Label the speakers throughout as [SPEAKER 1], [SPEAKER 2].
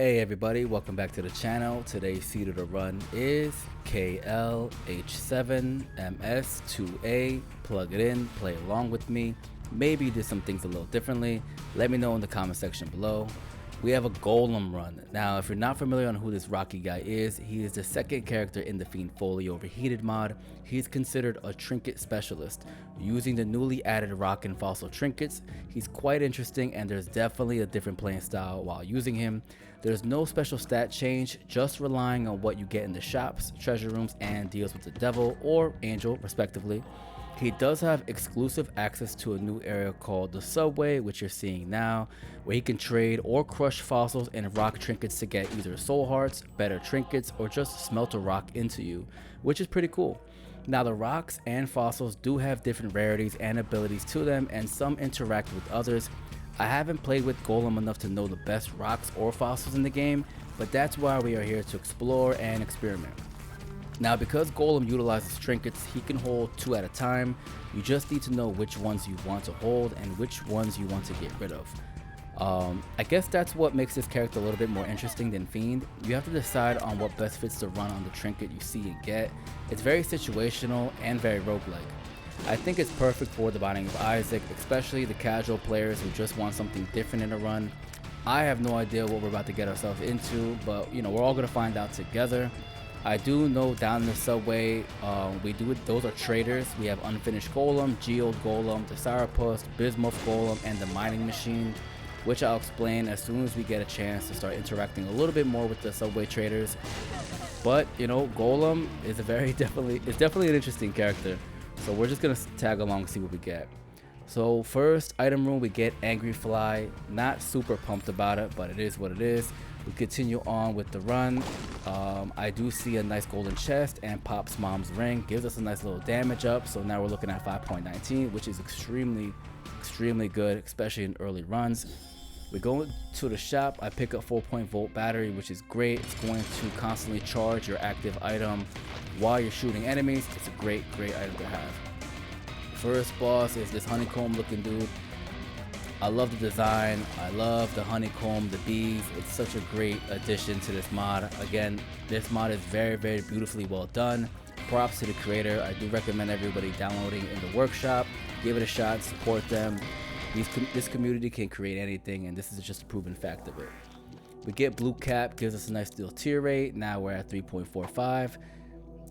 [SPEAKER 1] Hey everybody, welcome back to the channel. Today's seed of the run is KLH7MS2A. Plug it in, play along with me. Maybe you did some things a little differently. Let me know in the comment section below. We have a Golem run. Now, if you're not familiar on who this Rocky guy is, he is the second character in the Fiend Folio Overheated mod. He's considered a trinket specialist. Using the newly added rock and fossil trinkets, he's quite interesting and there's definitely a different playing style while using him. There's no special stat change, just relying on what you get in the shops, treasure rooms, and deals with the devil or angel respectively. He does have exclusive access to a new area called the Subway, which you're seeing now, where he can trade or crush fossils and rock trinkets to get either soul hearts, better trinkets, or just smelt a rock into you, which is pretty cool. Now the rocks and fossils do have different rarities and abilities to them, and some interact with others. I haven't played with Golem enough to know the best rocks or fossils in the game, but that's why we are here to explore and experiment. Now, because Golem utilizes trinkets, he can hold 2 at a time. You just need to know which ones you want to hold and which ones you want to get rid of. I guess that's what makes this character a little bit more interesting than Fiend. You have to decide on what best fits the run on the trinket you see and get. It's very situational and very roguelike. I think it's perfect for the Binding of Isaac, especially the casual players who just want something different in a run. I have no idea what we're about to get ourselves into, but we're all gonna find out together. I do know down in the Subway, those are traders. We have Unfinished Golem, Geode Golem, the Sarapus, Bismuth Golem, and the Mining Machine, which I'll explain as soon as we get a chance to start interacting a little bit more with the Subway traders. But Golem is definitely an interesting character. So we're just gonna tag along and see what we get. So first item room, we get Angry Fly. Not super pumped about it, but it is what it is. We continue on with the run. I do see a nice golden chest, and Pop's mom's ring gives us a nice little damage up. So now we're looking at 5.19, which is extremely good, especially in early runs. We go to the shop. I pick up 4-point-volt battery, which is great. It's going to constantly charge your active item while you're shooting enemies. It's a great item to have. First boss is this honeycomb looking dude. I love the design. I love the honeycomb, the bees. It's such a great addition to this mod. Again, this mod is very beautifully well done. Props to the creator. I do recommend everybody downloading in the workshop. Give it a shot, support them. This community can create anything, and this is just a proven fact of it. We get Blue Cap, gives us a nice little tier rate. Now we're at 3.45.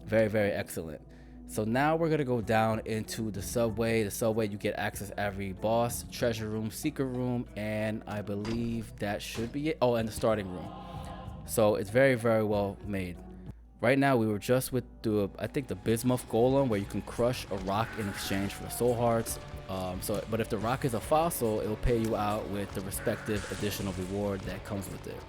[SPEAKER 1] Very excellent. So now we're gonna go down into the Subway. The Subway, you get access every boss, treasure room, secret room, and I believe that should be it. Oh, and the starting room. So it's very well made. Right now we were just with I think the Bismuth Golem, where you can crush a rock in exchange for soul hearts. But if the rock is a fossil, it'll pay you out with the respective additional reward that comes with it.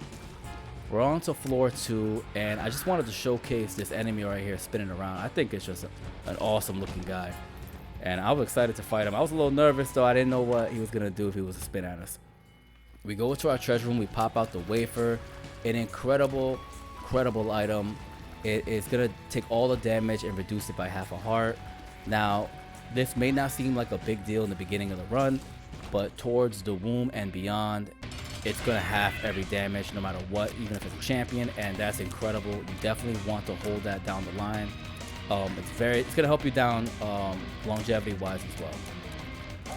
[SPEAKER 1] We're on to floor 2, and I just wanted to showcase this enemy right here spinning around. I think it's just an awesome looking guy, and I was excited to fight him. I was a little nervous though. I didn't know what he was gonna do if he was to spin at us. We go to our treasure room. We pop out the wafer, an incredible item. It is gonna take all the damage and reduce it by half a heart. Now, this may not seem like a big deal in the beginning of the run, but towards the womb and beyond, it's gonna half every damage no matter what, even if it's a champion, and that's incredible. You definitely want to hold that down the line. It's gonna help you down longevity wise as well.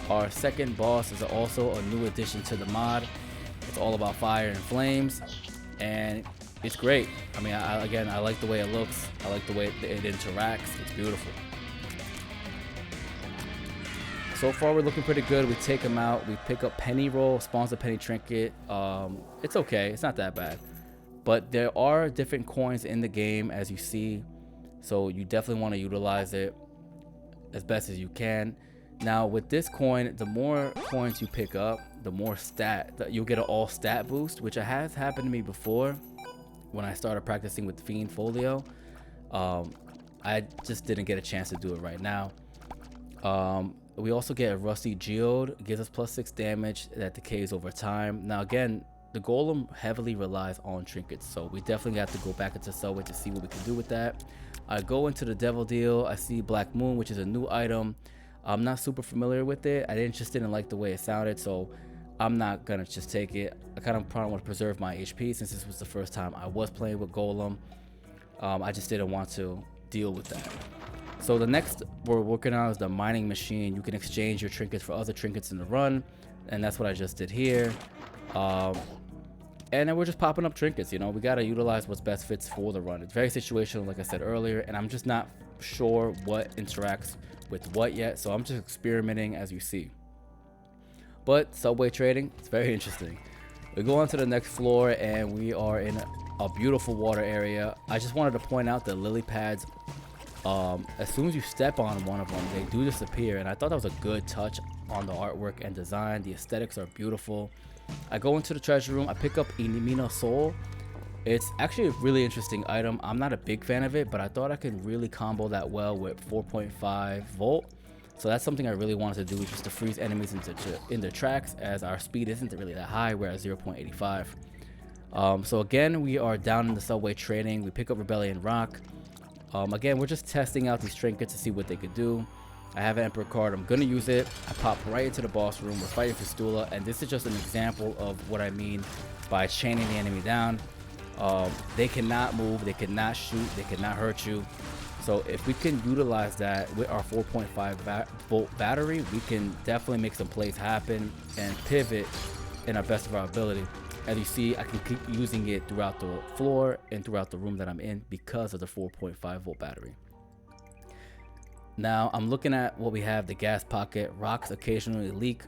[SPEAKER 1] Our second boss is also a new addition to the mod. It's all about fire and flames, and it's great. I mean, I like the way it looks. I like the way it interacts. It's beautiful. So far, we're looking pretty good. We take him out. We pick up Penny Roll, spawns a Penny Trinket. It's okay. It's not that bad. But there are different coins in the game, as you see. So you definitely want to utilize it as best as you can. Now, with this coin, the more coins you pick up, the more you'll get an all stat boost, which has happened to me before when I started practicing with Fiend Folio. I just didn't get a chance to do it right now. We also get a Rusty Geode. It gives us +6 damage that decays over time. Now again, the Golem heavily relies on trinkets, so we definitely have to go back into Subway to see what we can do with that. I go into the Devil Deal. I see Black Moon, which is a new item. I'm not super familiar with it. I just didn't like the way it sounded, so I'm not gonna just take it. I kind of probably want to preserve my HP since this was the first time I was playing with Golem. I just didn't want to deal with that. So the next we're working on is the mining machine. You can exchange your trinkets for other trinkets in the run, and that's what I just did here. And then we're just popping up trinkets. You know, we gotta utilize what's best fits for the run. It's very situational, like I said earlier, and I'm just not sure what interacts with what yet, so I'm just experimenting as you see. But subway trading, it's very interesting. We go on to the next floor and we are in a beautiful water area. I just wanted to point out the lily pads. As soon as you step on one of them, they do disappear, and I thought that was a good touch on the artwork and design. The aesthetics are beautiful. I go into the treasure room. I pick up Inimina Soul. It's actually a really interesting item. I'm not a big fan of it, but I thought I could really combo that well with 4.5 volt. So that's something I really wanted to do, just to freeze enemies in their tracks, as our speed isn't really that high. We're at 0.85. So again, we are down in the subway trading. We pick up Rebellion Rock. Again, we're just testing out these trinkets to see what they could do. I have an Emperor card. I'm gonna use it. I pop right into the boss room. We're fighting Fistula, and this is just an example of what I mean by chaining the enemy down. They cannot move, they cannot shoot, they cannot hurt you. So if we can utilize that with our 4.5 volt battery, we can definitely make some plays happen and pivot in our best of our ability. As you see, I can keep using it throughout the floor and throughout the room that I'm in because of the 4.5 volt battery. Now I'm looking at what we have, the gas pocket. Rocks occasionally leak,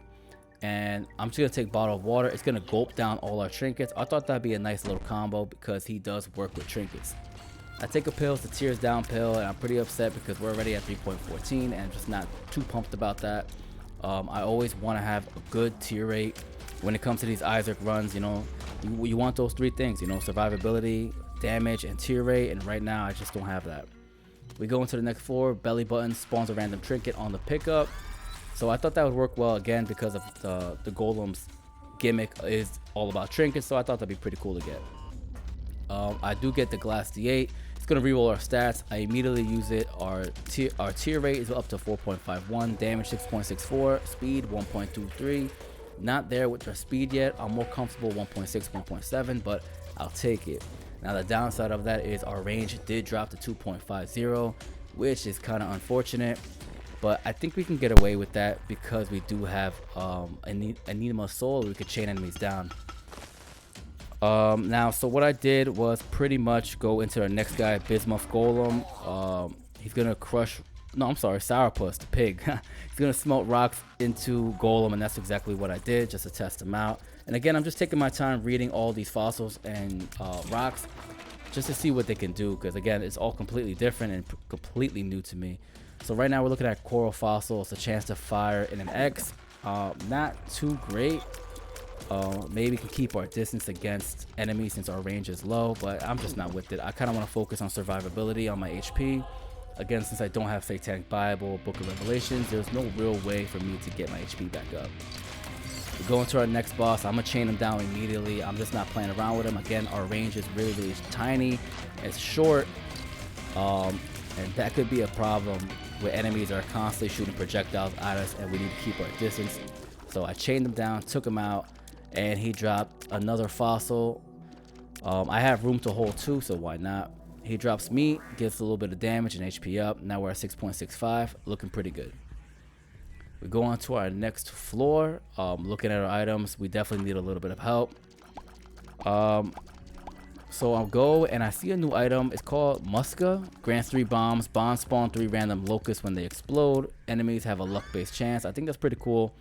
[SPEAKER 1] and I'm just gonna take bottle of water. It's gonna gulp down all our trinkets. I thought that'd be a nice little combo because he does work with trinkets. I take a pill, it's a tears down pill, and I'm pretty upset because we're already at 3.14 and just not too pumped about that. I always want to have a good tier rate when it comes to these Isaac runs. You know, you want those three things, you know, survivability, damage, and tier rate, and right now I just don't have that. We go into the next floor. Belly button spawns a random trinket on the pickup, so I thought that would work well again because of the Golem's gimmick is all about trinkets, so I thought that'd be pretty cool to get. I do get the glass D8. It's gonna reroll our stats. I immediately use it. Our tier rate is up to 4.51, damage 6.64, speed 1.23. Not there with our speed yet. I'm more comfortable 1.6, 1.7, but I'll take it. Now the downside of that is our range did drop to 2.50, which is kind of unfortunate, but I think we can get away with that because we do have Anima Soul. We could chain enemies down. Now, so what I did was pretty much go into our next guy, Bismuth Golem. He's gonna crush, no, I'm sorry, Sourpuss, the pig. He's gonna smelt rocks into Golem, and that's exactly what I did, just to test him out. And again, I'm just taking my time reading all these fossils and rocks just to see what they can do, because again, it's all completely different and completely new to me. So right now we're looking at Coral Fossil. It's a chance to fire in an X. Not too great. Maybe we can keep our distance against enemies since our range is low, but I'm just not with it. I kind of want to focus on survivability on my HP. Again, since I don't have Satanic Bible, Book of Revelations, there's no real way for me to get my HP back up. We go into our next boss. I'm gonna chain him down immediately. I'm just not playing around with him. Again, our range is really tiny. It's short, and that could be a problem where enemies are constantly shooting projectiles at us and we need to keep our distance. So I chained him down, took him out, and he dropped another fossil. I have room to hold two, so why not? He drops meat, gets a little bit of damage and HP up. Now we're at 6.65, looking pretty good. We go on to our next floor. Looking at our items, we definitely need a little bit of help. So I'll go and I see a new item. It's called Muska. Grants 3 bombs. Bombs spawn 3 random locusts when they explode. Enemies have a luck-based chance. I think that's pretty cool.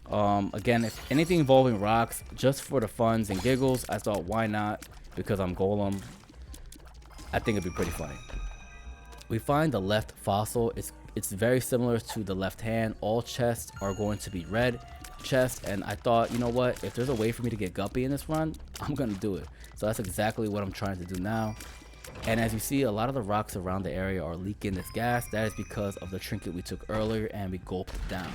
[SPEAKER 1] Again, if anything involving rocks, just for the funs and giggles, I thought why not? Because I'm Golem, I think it'd be pretty funny. We find the left fossil. It's very similar to the left hand. All chests are going to be red chests, and I thought, you know what, if there's a way for me to get Guppy in this run, I'm gonna do it. So that's exactly what I'm trying to do now. And as you see, a lot of the rocks around the area are leaking this gas. That is because of the trinket we took earlier and we gulped it down.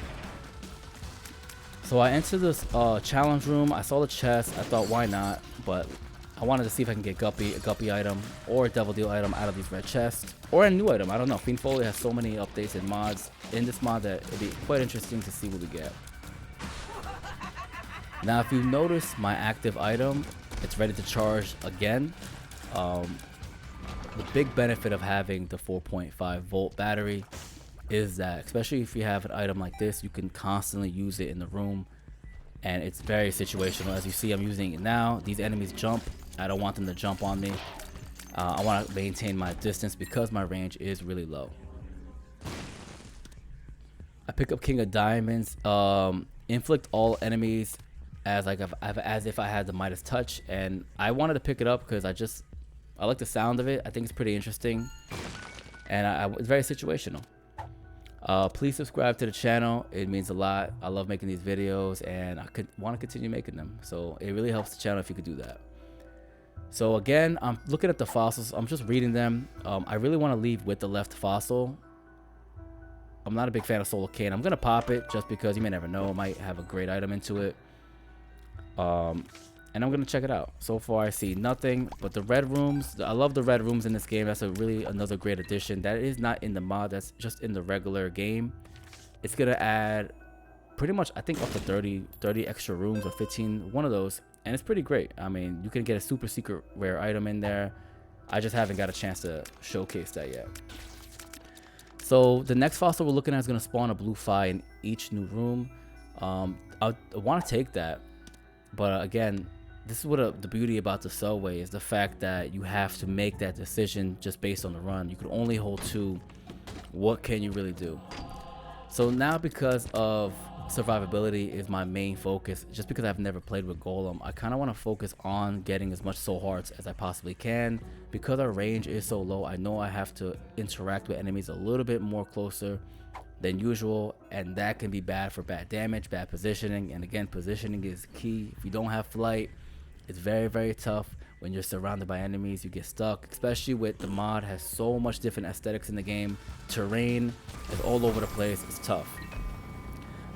[SPEAKER 1] So I entered this challenge room. I saw the chest. I thought, why not? But I wanted to see if I can get Guppy, a Guppy item, or a Devil Deal item out of these red chests, or a new item. I don't know. Fiend Foley has so many updates and mods in this mod that it'd be quite interesting to see what we get. Now if you notice my active item, it's ready to charge again. The big benefit of having the 4.5 volt battery is that, especially if you have an item like this, you can constantly use it in the room, and it's very situational. As you see, I'm using it now. These enemies jump. I don't want them to jump on me. I want to maintain my distance because my range is really low. I pick up King of Diamonds. Inflict all enemies as if I had the Midas touch, and I wanted to pick it up because I like the sound of it. I think it's pretty interesting, and it's very situational. Please subscribe to the channel. It means a lot. I love making these videos, and I want to continue making them. So it really helps the channel if you could do that. So again, I'm looking at the fossils. I'm just reading them. I really want to leave with the left fossil. I'm not a big fan of Solar Cane. I'm gonna pop it just because you may never know. It might have a great item into it. And I'm gonna check it out. So far I see nothing but the red rooms. I love the red rooms in this game. That's another great addition. That is not in the mod, that's just in the regular game. It's gonna add pretty much, I think, up to 30 extra rooms or 15, one of those, and it's pretty great. I mean, you can get a super secret rare item in there. I just haven't got a chance to showcase that yet. So the next fossil we're looking at is gonna spawn a blue phi in each new room. I want to take that, but again, this is what the beauty about the subway is, the fact that you have to make that decision just based on the run. You can only hold 2. What can you really do? So now, because of survivability is my main focus, just because I've never played with Golem, I kind of want to focus on getting as much soul hearts as I possibly can. Because our range is so low, I know I have to interact with enemies a little bit more closer than usual, and that can be bad for bad damage, bad positioning. And again, positioning is key. If you don't have flight, it's very, very tough. When you're surrounded by enemies, you get stuck, especially with the mod has so much different aesthetics in the game. Terrain is all over the place. It's tough.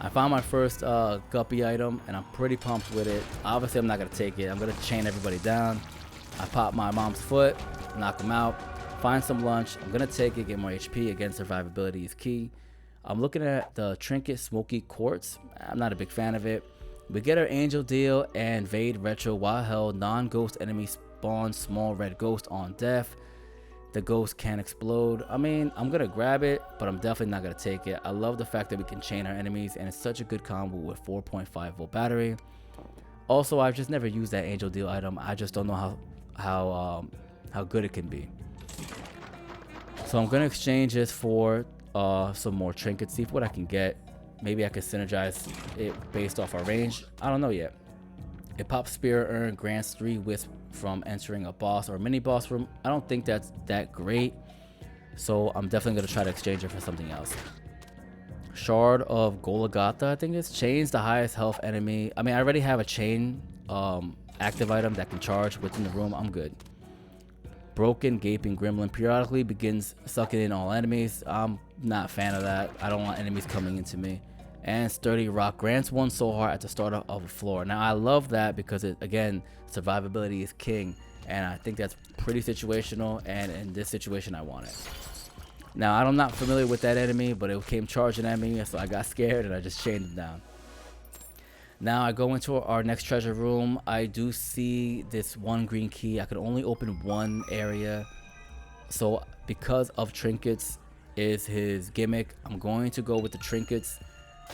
[SPEAKER 1] I found my first guppy item, and I'm pretty pumped with it. Obviously, I'm not going to take it. I'm going to chain everybody down. I pop my mom's foot, knock them out, find some lunch. I'm going to take it, get more HP. Again, survivability is key. I'm looking at the Trinket Smoky Quartz. I'm not a big fan of it. We get our Angel Deal and Vade Retro while held. Non-ghost enemy spawn small red ghost on death. The ghost can explode. I mean, I'm gonna grab it, but I'm definitely not gonna take it. I love the fact that we can chain our enemies, and it's such a good combo with 4.5 volt battery. Also, I've just never used that Angel Deal item. I just don't know how good it can be. So I'm gonna exchange this for some more trinkets, see what I can get. Maybe I could synergize it based off our range. I don't know yet. It pops Spirit Urn, grants 3 wisp from entering a boss or mini boss room. I don't think that's that great, so I'm definitely gonna try to exchange it for something else. Shard of Golagotha, I think it's chains the highest health enemy. I mean, I already have a chain active item that can charge within the room. I'm good. Broken Gaping Gremlin periodically begins sucking in all enemies. I'm not a fan of that. I don't want enemies coming into me. And Sturdy Rock grants 1 soul heart at the start of a floor. Now I love that because again, survivability is king, and I think that's pretty situational, and in this situation I want it. Now I'm not familiar with that enemy, but it came charging at me, so I got scared and I just chained him down. Now I go into our next treasure room. I do see this 1 green key. I could only open 1 area, so because of trinkets is his gimmick, I'm going to go with the trinkets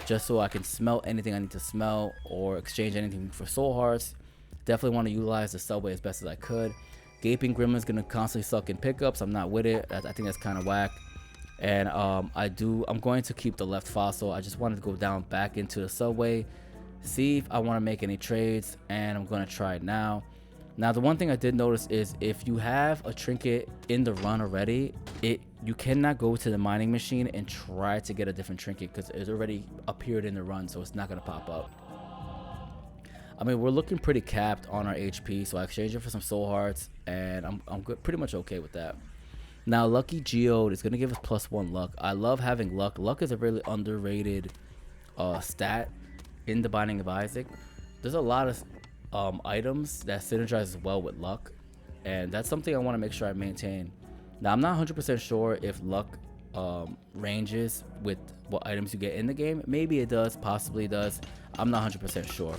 [SPEAKER 1] just so I can smelt anything I need to smelt or exchange anything for soul hearts. Definitely want to utilize the subway as best as I could. Gaping Gremlin is going to constantly suck in pickups. I'm not with it. I think that's kind of whack. And I'm going to keep the left fossil. I just wanted to go down back into the subway, see if I want to make any trades, and I'm going to try it now. Now the one thing I did notice is if you have a trinket in the run already, you cannot go to the mining machine and try to get a different trinket because it's already appeared in the run, so it's not going to pop up. I mean, we're looking pretty capped on our HP, so I exchanged it for some soul hearts, and I'm good, pretty much okay with that. Now Lucky Geode is going to give us +1 luck. I love having luck. Luck is a really underrated stat in the Binding of Isaac. There's a lot of items that synergize well with luck, and that's something I want to make sure I maintain. Now I'm not 100% sure if luck ranges with what items you get in the game. Maybe it does, possibly it does. I'm not 100% sure.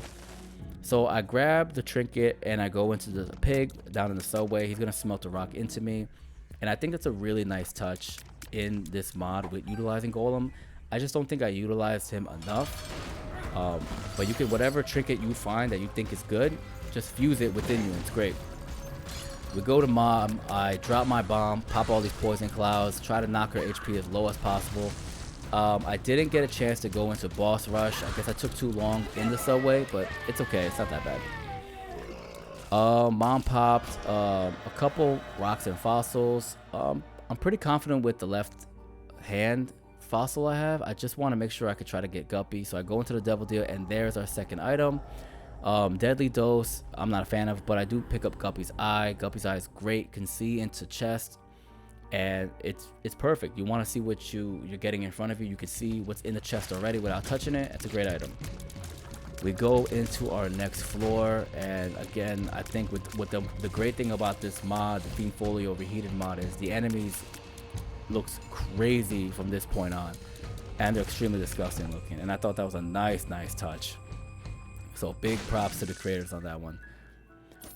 [SPEAKER 1] So I grab the trinket and I go into the pig down in the subway. He's gonna smelt the rock into me, and I think that's a really nice touch in this mod with utilizing Golem. I just don't think I utilized him enough. But you can, whatever trinket you find that you think is good, just fuse it within you and it's great. We go to Mom, I drop my bomb, pop all these poison clouds, try to knock her HP as low as possible. I didn't get a chance to go into boss rush. I guess I took too long in the subway, but it's okay, it's not that bad. Mom popped a couple rocks and fossils. I'm pretty confident with the left hand fossil I have. I just want to make sure I could try to get Guppy, so I go into the devil deal and there's our second item. Deadly dose I'm not a fan of, but I do pick up Guppy's eye. Guppy's eye is great, can see into chest, and it's perfect. You want to see what you're getting in front of you. You can see what's in the chest already without touching it. It's a great item. We go into our next floor, and again, I think with the great thing about this mod, the Fiend Foley Overheated mod, is the enemies looks crazy from this point on, and they're extremely disgusting looking, and I thought that was a nice touch. So big props to the creators on that one.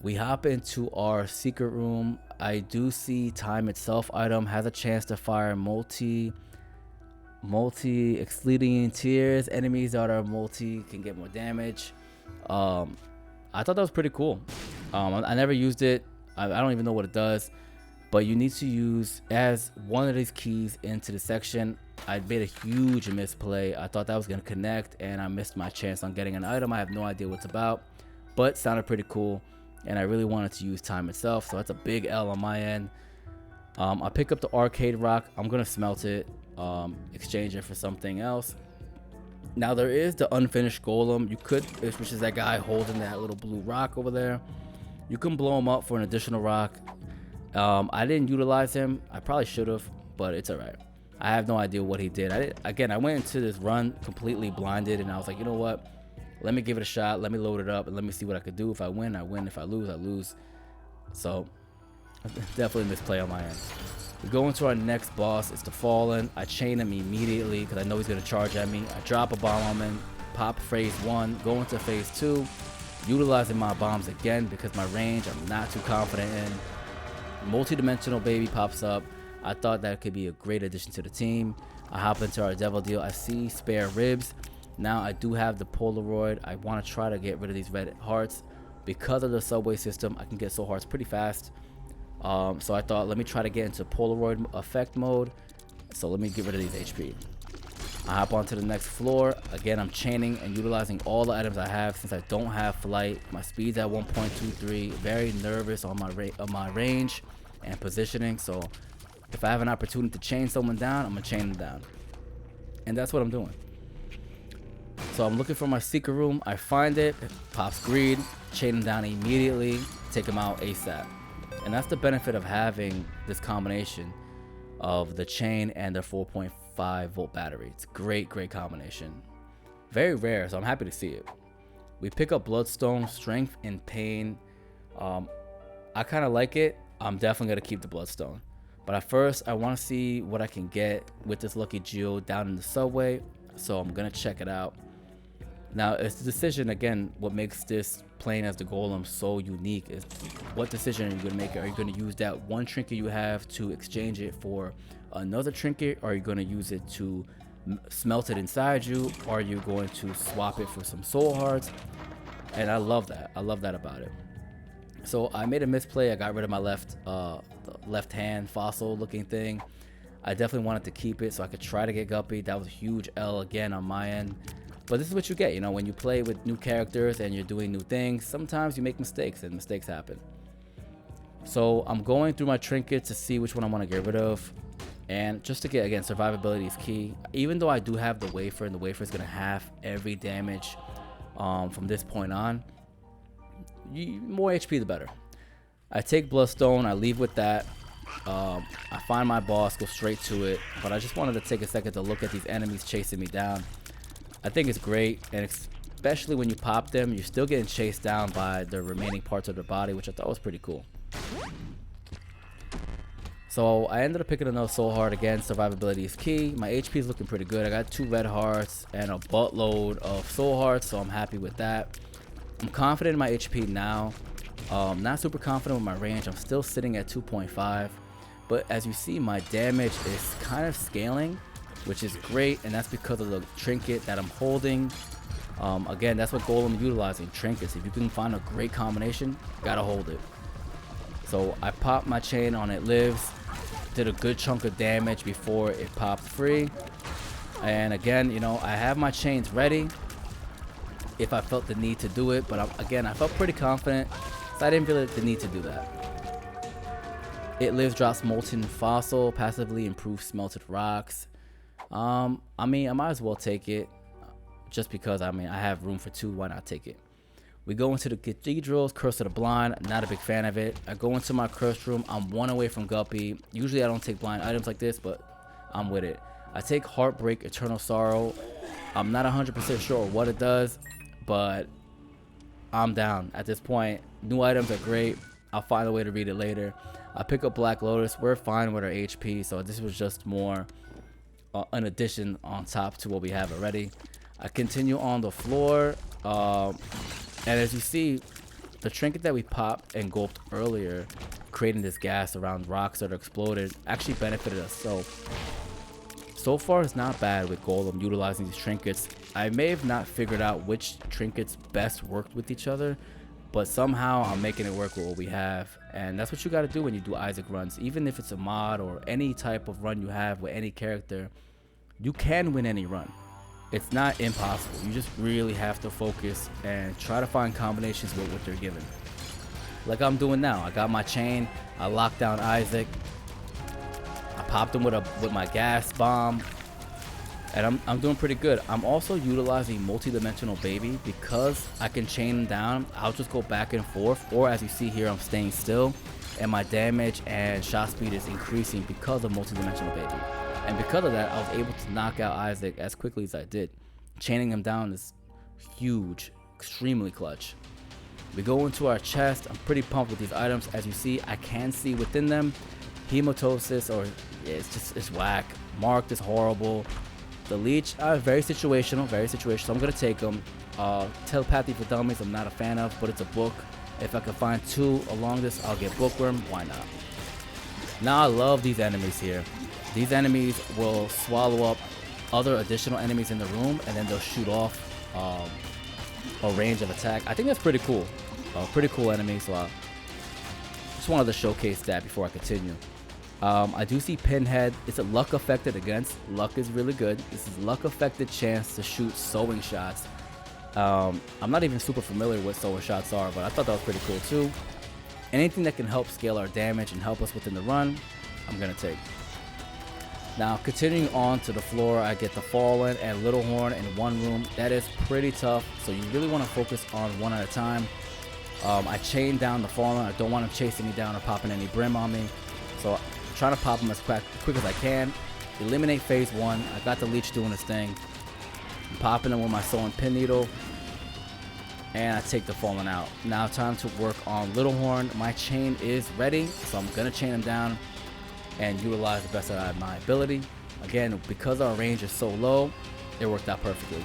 [SPEAKER 1] We hop into our secret room. I do see time itself item has a chance to fire multi exceeding tears. Enemies that are multi can get more damage. I thought that was pretty cool. I never used it. I don't even know what it does, but you need to use as one of these keys into the section. I made a huge misplay. I thought that was gonna connect and I missed my chance on getting an item. I have no idea what's about, but sounded pretty cool, and I really wanted to use time itself, so that's a big L on my end. I pick up the arcade rock. I'm gonna smelt it, exchange it for something else. Now there is the unfinished golem. You could, which is that guy holding that little blue rock over there. You can blow him up for an additional rock. I didn't utilize him. I probably should have, but it's all right. I have no idea what he did. I went into this run completely blinded, and I was like, you know what? Let me give it a shot. Let me load it up, and let me see what I could do. If I win, I win. If I lose, I lose. So definitely misplay on my end. We go into our next boss. It's the Fallen. I chain him immediately because I know he's gonna charge at me. I drop a bomb on him, pop phase 1, go into phase 2, utilizing my bombs again because my range I'm not too confident in. Multi-dimensional baby pops up. I thought that could be a great addition to the team. I hop into our devil deal. I see spare ribs. Now I do have the Polaroid. I want to try to get rid of these red hearts. Because of the subway system, I can get soul hearts pretty fast. So I thought, let me try to get into Polaroid effect mode. So let me get rid of these HP. I hop onto the next floor. Again, I'm chaining and utilizing all the items I have since I don't have flight. My speed's at 1.23. Very nervous on my range and positioning. So if I have an opportunity to chain someone down, I'm gonna chain them down. And that's what I'm doing. So I'm looking for my secret room. I find it, pops greed, chain him down immediately, take him out ASAP. And that's the benefit of having this combination of the chain and the 4.5 volt battery. It's a great combination. Very rare, so I'm happy to see it. We pick up Bloodstone, Strength and Pain. I kind of like it. I'm definitely gonna keep the Bloodstone. But at first, I want to see what I can get with this Lucky Geo down in the subway. So I'm gonna check it out. Now, it's the decision, again, what makes this playing as the Golem so unique is what decision are you going to make? Are you going to use that one trinket you have to exchange it for another trinket? Or are you going to use it to smelt it inside you? Or are you going to swap it for some soul hearts? And I love that. I love that about it. So I made a misplay. I got rid of my left hand fossil looking thing. I definitely wanted to keep it so I could try to get Guppy. That was a huge L again on my end. But this is what you get, you know, when you play with new characters and you're doing new things, sometimes you make mistakes and mistakes happen. So I'm going through my trinkets to see which one I want to get rid of. And just to get, again, survivability is key. Even though I do have the wafer, and the wafer is going to have every damage from this point on, more HP the better. I take Bloodstone, I leave with that. I find my boss, go straight to it. But I just wanted to take a second to look at these enemies chasing me down. I think it's great, and especially when you pop them, you're still getting chased down by the remaining parts of their body, which I thought was pretty cool. So I ended up picking another soul heart. Again, survivability is key. My HP is looking pretty good. I got 2 red hearts and a buttload of soul hearts, so I'm happy with that. I'm confident in my HP now. Not super confident with my range. I'm still sitting at 2.5. But as you see, my damage is kind of scaling, which is great. And that's because of the trinket that I'm holding. Again, that's what Golem utilizing, trinkets. If you can find a great combination, gotta hold it. So I popped my chain on It Lives. Did a good chunk of damage before it popped free. And again, you know, I have my chains ready if I felt the need to do it. But again, I felt pretty confident, so I didn't feel the need to do that. It Lives drops Molten Fossil, passively improves Smelted Rocks. I mean, I might as well take it. Just because, I mean, I have room for 2, why not take it? We go into the Cathedrals, Curse of the Blind, not a big fan of it. I go into my Curse Room, I'm 1 away from Guppy. Usually I don't take blind items like this, but I'm with it. I take Heartbreak, Eternal Sorrow. I'm not 100% sure what it does, but I'm down at this point. New items are great. I'll find a way to read it later. I pick up Black Lotus. We're fine with our HP, so this was just more an addition on top to what we have already. I continue on the floor, and as you see, the trinket that we popped and gulped earlier, creating this gas around rocks that are exploded, actually benefited us. So far it's not bad with Golem utilizing these trinkets. I may have not figured out which trinkets best worked with each other, but somehow I'm making it work with what we have. And that's what you got to do when you do Isaac runs. Even if it's a mod or any type of run you have with any character, you can win any run. It's not impossible. You just really have to focus and try to find combinations with what they're given. Like I'm doing now. I got my chain, I locked down Isaac, I popped him with my gas bomb, and I'm doing pretty good. I'm also utilizing multi-dimensional baby because I can chain him down. I'll just go back and forth, or as you see here, I'm staying still, and my damage and shot speed is increasing because of multi-dimensional baby. And because of that, I was able to knock out Isaac as quickly as I did. Chaining him down is huge, extremely clutch. We go into our chest. I'm pretty pumped with these items. As you see, I can see within them hematosis, or yeah, it's whack. Marked is horrible. The leech, very situational, so I'm gonna take them. Telepathy for Dummies, I'm not a fan of, but it's a book. If I can find 2 along this, I'll get Bookworm. Why not? Now I love these enemies here. These enemies will swallow up other additional enemies in the room, and then they'll shoot off a range of attack. I think that's pretty cool. Pretty cool enemy, so I just wanted to showcase that before I continue. I do see Pinhead. It's a luck affected against. Luck is really good. This is luck affected chance to shoot sowing shots. I'm not even super familiar with what sowing shots are, but I thought that was pretty cool too. Anything that can help scale our damage and help us within the run, I'm gonna take. Now continuing on to the floor, I get the Fallen and Little Horn in one room. That is pretty tough, so you really want to focus on one at a time. I chain down the Fallen. I don't want him chasing me down or popping any brim on me, so I'm trying to pop him as quick as I can. Eliminate phase 1. I got the leech doing his thing. I'm popping him with my Soul and Pin Needle, and I take the Fallen out. Now time to work on Little Horn. My chain is ready, so I'm gonna chain him down and utilize the best of my ability. Again, because our range is so low, it worked out perfectly.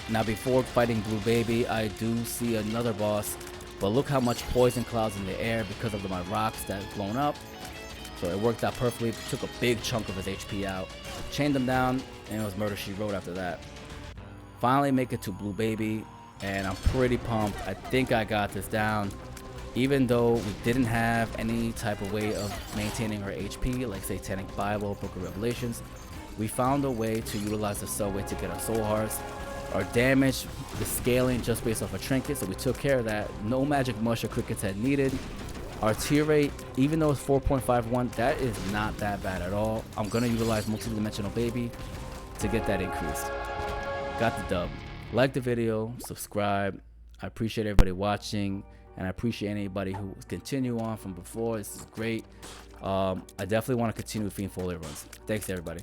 [SPEAKER 1] Now before fighting Blue Baby, I do see another boss, but look how much poison clouds in the air because of my rocks that's blown up. So it worked out perfectly. Took a big chunk of his HP out, chained him down, and it was Murder She Wrote after that. Finally make it to Blue Baby, and I'm pretty pumped. I think I got this down. Even though we didn't have any type of way of maintaining our HP, like Satanic Bible, Book of Revelations, we found a way to utilize the subway to get our soul hearts. Our damage is scaling just based off a trinket, so we took care of that. No magic mush or crickets had needed. Our tier rate, even though it's 4.51, that is not that bad at all. I'm gonna utilize multi-dimensional baby to get that increased. Got the dub. Like the video, subscribe. I appreciate everybody watching, and I appreciate anybody who continue on from before. This is great. I definitely want to continue with Fiend Foley runs. Thanks everybody.